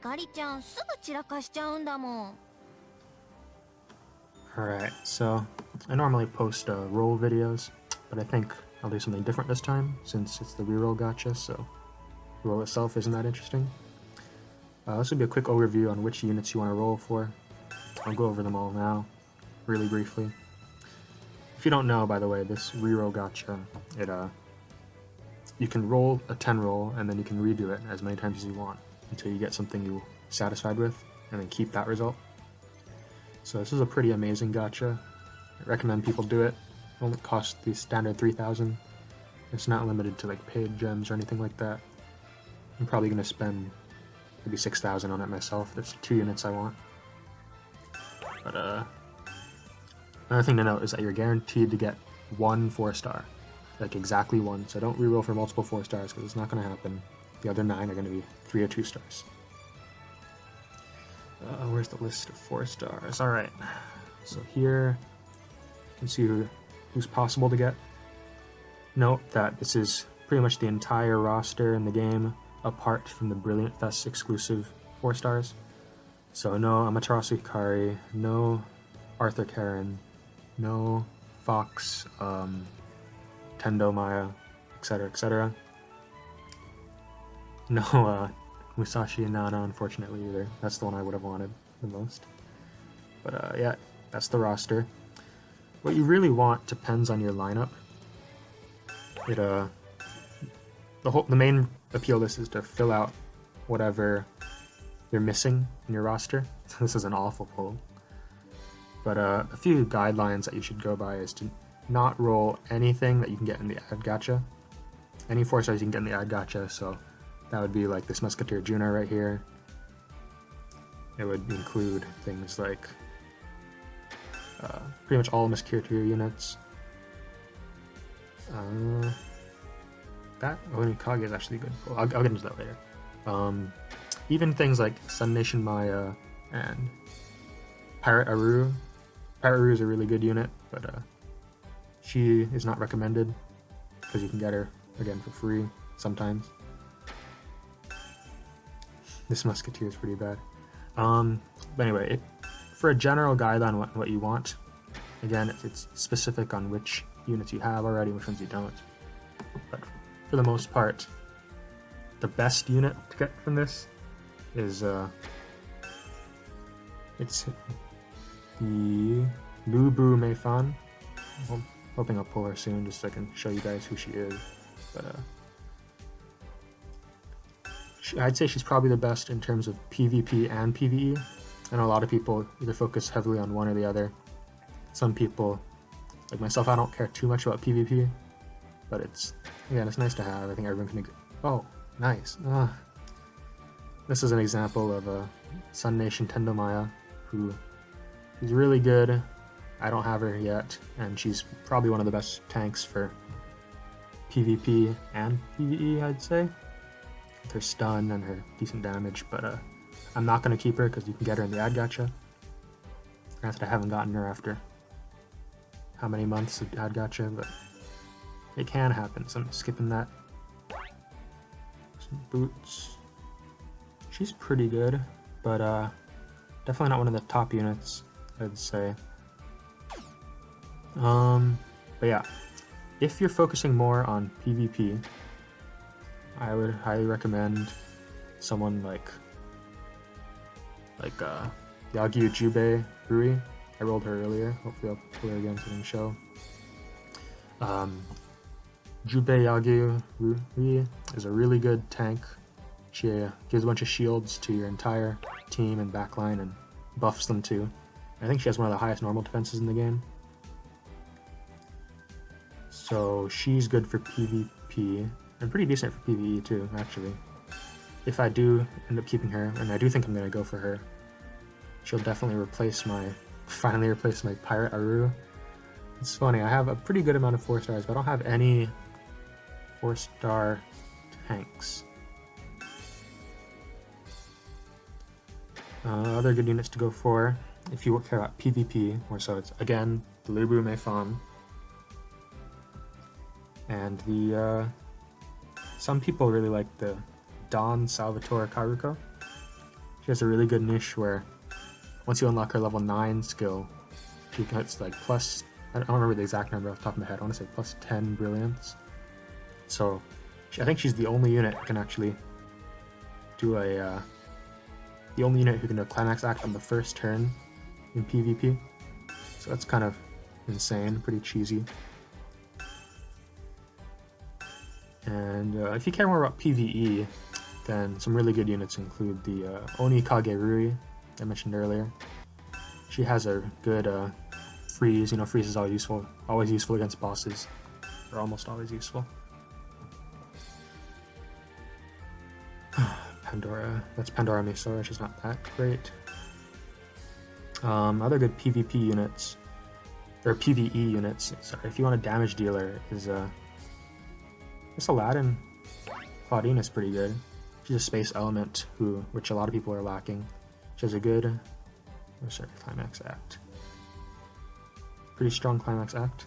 かりちゃんすぐ散らかしちゃうんだもん。 Alright, so I normally post roll videos, but I think I'll do something different this time since it's the reroll gacha, so the roll itself isn't that interesting. This will be a quick overview on which units you want to roll for. I'll go over them all now, really briefly. If you don't know, by the way, this reroll gacha, you can roll a 10 roll and then you can redo it as many times as you want until you get something you're satisfied with, and then keep that result. So this is a pretty amazing gacha. I recommend people do it. It only costs the standard 3,000. It's not limited to like paid gems or anything like that. I'm probably going to spend maybe 6,000 on it myself. There's 2 units I want. But another thing to note is that you're guaranteed to get 1 4-star. Like exactly 1. So don't reroll for multiple 4 stars because it's not going to happen. The other 9 are going to be 3 or 2 stars. Where's the list of 4 stars? Alright. So here you can see who's possible to get. Note that this is pretty much the entire roster in the game, apart from the Brilliant Fest exclusive 4 stars. So no Amaterasu Hikari, no Arthur Karen, no Fox, Tendo Maya, etc., etc. No Musashi and Nana, unfortunately, either. That's the one I would have wanted the most. But yeah, that's the roster. What you really want depends on your lineup. The main appeal of this is to fill out whatever you're missing in your roster. This is an awful poll. But a few guidelines that you should go by is to not roll anything that you can get in the ad gacha. Any 4 stars you can get in the ad gacha, so that would be like this Musketeer Juno right here. It would include things like pretty much all Musketeer units. That Onikage is actually good. Well, I'll get into that later. Even things like Sun Nation Maya and Pirate Aru. Pirate Aru is a really good unit, but she is not recommended because you can get her again for free sometimes. This Musketeer is pretty bad. But anyway, for a general guideline on what you want, again, it's specific on which units you have already and which ones you don't. But for the most part, the best unit to get from this is it's the Lubu Meifan. I'm hoping I'll pull her soon just so I can show you guys who she is. But I'd say she's probably the best in terms of PvP and PvE. I know a lot of people either focus heavily on one or the other. Some people, like myself, I don't care too much about PvP, but it's nice to have. I think everyone can. Oh, nice. This is an example of a Sun Nation Tendo Maya who is really good. I don't have her yet, and she's probably one of the best tanks for PvP and PvE, I'd say. With her stun and her decent damage, but I'm not going to keep her because you can get her in the ad gacha. Granted, I haven't gotten her after how many months of ad gacha, but it can happen, so I'm skipping that. Some boots. She's pretty good, but definitely not one of the top units, I'd say. But yeah, if you're focusing more on PvP, I would highly recommend someone like Yagyu Jubei Rui. I rolled her earlier. Hopefully I'll pull her again for the show. Jubei Yagyu Rui is a really good tank. She gives a bunch of shields to your entire team and backline and buffs them too. I think she has one of the highest normal defenses in the game. So she's good for PvP and pretty decent for PvE too, actually. If I do end up keeping her, and I do think I'm gonna go for her, she'll definitely finally replace my Pirate Aru. It's funny, I have a pretty good amount of 4 stars, but I don't have any 4-star tanks. Other good units to go for, if you care about PvP, or so, it's again the Lubu Meifan. And the some people really like the Don Salvatore Karuko. She has a really good niche where once you unlock her level 9 skill, she gets like plus, I don't remember the exact number off the top of my head, I want to say plus 10 brilliance. So I think she's the only unit who can actually do the only unit who can do a climax act on the first turn in PvP. So that's kind of insane, pretty cheesy. And if you care more about PvE, then some really good units include the Oni Kage Rui I mentioned earlier. She has a good freeze. You know, freeze is always useful against bosses, or almost always useful. Pandora, that's Pandora Mesora, she's not that great. Other good PvP units, or PvE units, sorry, if you want a damage dealer, is this Aladdin. Claudine is pretty good. She's a space element which a lot of people are lacking. She has a good, climax act. Pretty strong climax act.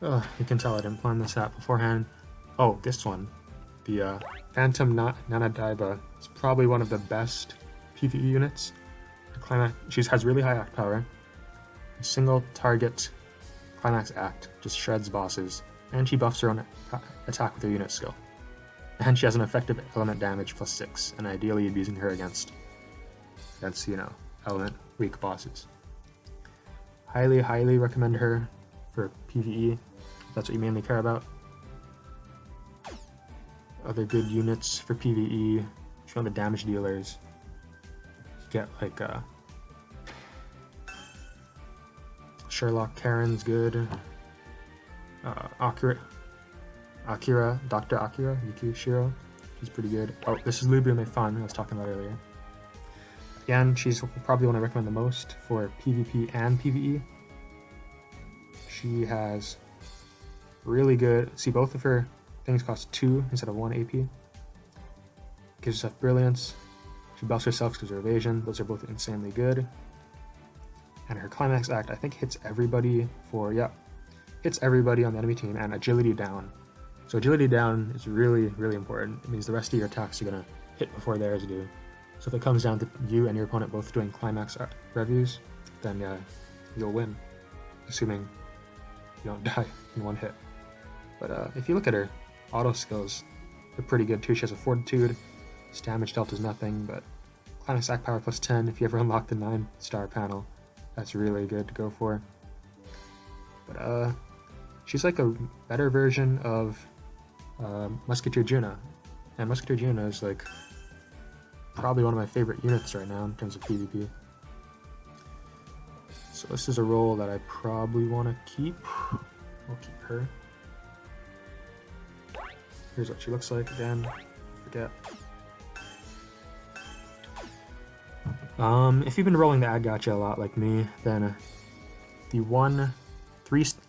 You can tell I didn't plan this out beforehand. Oh, this one. The Phantom Nanadaiba is probably one of the best PvE units. She has really high act power. A single target climax act just shreds bosses, and she buffs her own attack with her unit skill. And she has an effective element damage +6, and ideally you'd be using her against you know, element weak bosses. Highly, highly recommend her for PvE, if that's what you mainly care about. Other good units for PvE, if you want the damage dealers, you get like Sherlock Karen's good. Akira, Dr. Akira, Yuki Shiro, she's pretty good. Oh, this is Lubu Fan I was talking about earlier. Again, she's probably one I recommend the most for PvP and PvE. She has really good, see, both of her things cost 2 instead of 1 AP. Gives herself brilliance. She buffs herself because of her evasion. Those are both insanely good. And her climax act, I think, hits everybody on the enemy team, and agility down. So agility down is really, really important. It means the rest of your attacks are gonna hit before theirs do. So if it comes down to you and your opponent both doing climax reviews, then you'll win, assuming you don't die in one hit. But if you look at her auto skills, they're pretty good too. She has a fortitude, his damage dealt is nothing, but climax act power +10 if you ever unlock the 9-star panel. That's really good to go for. But she's like a better version of Musketeer Juna, and Musketeer Juna is like probably one of my favorite units right now in terms of PvP. So this is a role that I probably want to keep. We'll keep her. Here's what she looks like again. Forget. If you've been rolling the ad gacha a lot like me, then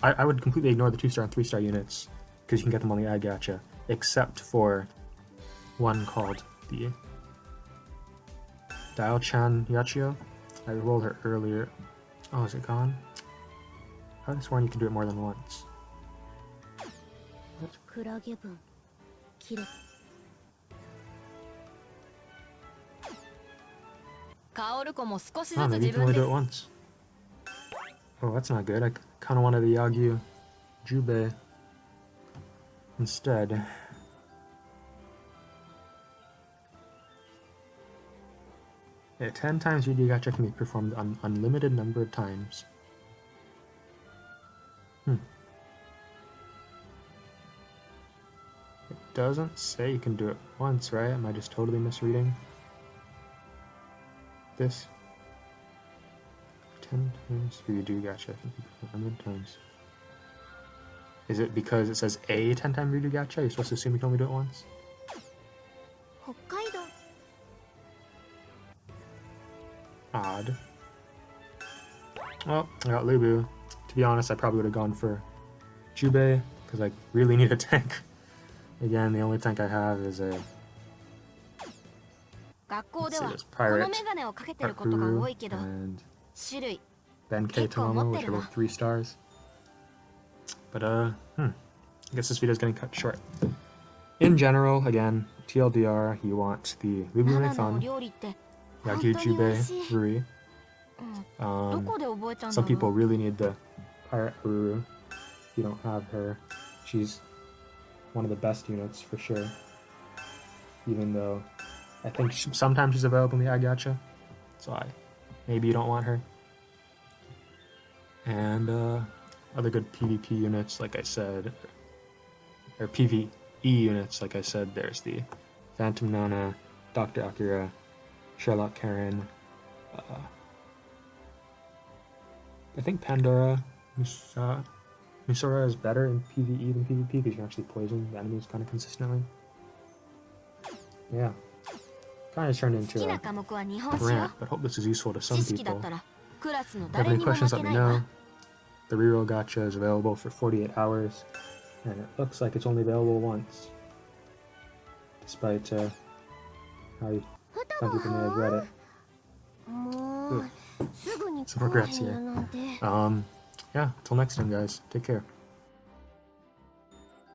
I would completely ignore the 2-star and 3-star units because you can get them on the ad gacha, except for one called the Dial-chan Yachio. I rolled her earlier. Oh, is it gone? I could have sworn you can do it more than once. What? Oh, maybe you can only do it once. Oh, that's not good. I kind of wanted the Yagyu Jubei instead. Yeah, 10 times Revue Gacha can be performed an unlimited number of times. It doesn't say you can do it once, right? Am I just totally misreading this? 10 times Revue Gacha, I think you perform 100 times. Is it because it says a 10-time Revue Gacha? You're supposed to assume you can only do it once? Odd. Well, I got Lubu. To be honest, I probably would have gone for Jubei, because I really need a tank. Again, the only tank I have is a... let's see, there's Pirate, Akuru, and Benkei Tomomo, which are both 3 stars. But, I guess this video is getting cut short. In general, again, TLDR, you want the 生 Revue のお Fun, 料理って本当に美味 Yagijube しい、 Rui. どこで覚えたん Some だろ people う。 really need the Pirate Ruru. If you don't have her, she's one of the best units for sure. Even though I think sometimes she's available in the Gacha, so maybe you don't want her. And other good PvP units, like I said, or PvE units, like I said, there's the Phantom Nana, Dr. Akira, Sherlock Karen. I think Pandora Misora is better in PvE than PvP because you can actually poison the enemies kind of consistently. Yeah. Kind of turned 好 into き a な科目は日本史よ。 rant, but hope this is useful to 知 some 識だっ people. たらクラスの If you have 誰 any にも questions, 負 let け me ない know. わ。 The Reroll Gacha is available for 48 hours, and it looks like it's only available once, despite how some people may have read it. もうすぐに Some regrets here. なんて。 Yeah, till next time, guys. Take care.